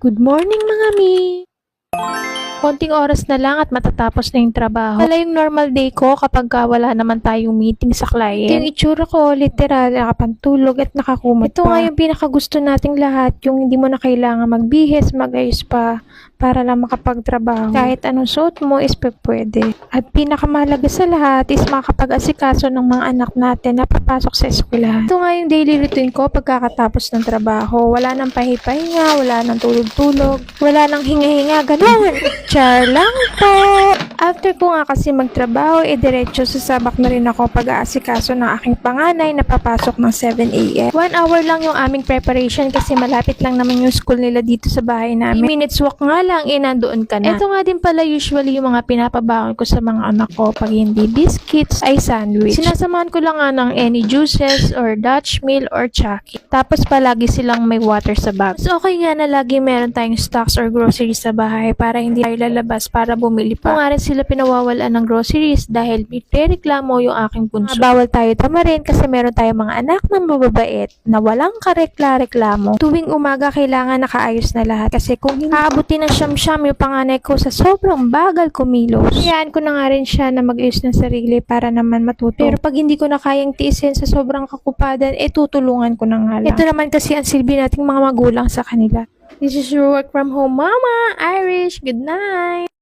Good morning mga mi! Konting oras na lang at matatapos na yung trabaho. Wala yung normal day ko kapag wala naman tayong meeting sa client. Yung itsura ko, literal, nakapantulog at nakakumot pa. Ito nga yung pinakagusto nating lahat, yung hindi mo na kailangan magbihis, magayos pa, para lang makapagtrabaho. Kahit anong suot mo is pwede. At pinakamahalaga sa lahat is makapag-asikaso ng mga anak natin na papasok sa eskwelahan. Ito nga yung daily routine ko pagkakatapos ng trabaho. Wala nang pahipahinga, wala nang tulog-tulog, wala nang hinga-hinga, ganun. Char lang po! After ko nga kasi magtrabaho, diretso sasabak na rin ako pag-aasikaso ng aking panganay na papasok ng 7 a.m. 1 hour lang yung aming preparation kasi malapit lang naman yung school nila dito sa bahay namin. 3 minutes walk nga lang, nandoon ka na. Ito nga din pala usually yung mga pinapabaon ko sa mga anak ko. Pag hindi biscuits, ay sandwich. Sinasamahan ko lang nga ng any juices or Dutch meal or Chucky. Tapos palagi silang may water sa bag. So okay nga na lagi meron tayong stocks or groceries sa bahay para hindi tayo lalabas para bumili pa. Kung nga rin sila pinawawalan ng groceries dahil may reklamo yung aking bunso. Bawal tayo tamarin kasi meron tayong mga anak na mababait na walang karekla-reklamo. Tuwing umaga kailangan nakaayos na lahat kasi kung hindi aabutin ng siyam-siyam yung panganay ko sa sobrang bagal kumilos. Hayaan ko na nga rin siya na mag-ayos ng sarili para naman matuto. Pero pag hindi ko na kayang tiisin sa sobrang kakupadan, tutulungan ko na nga lang. Ito naman kasi ang silbi nating mga magulang sa kanila. This is your work from home, Mama! Irish, good night!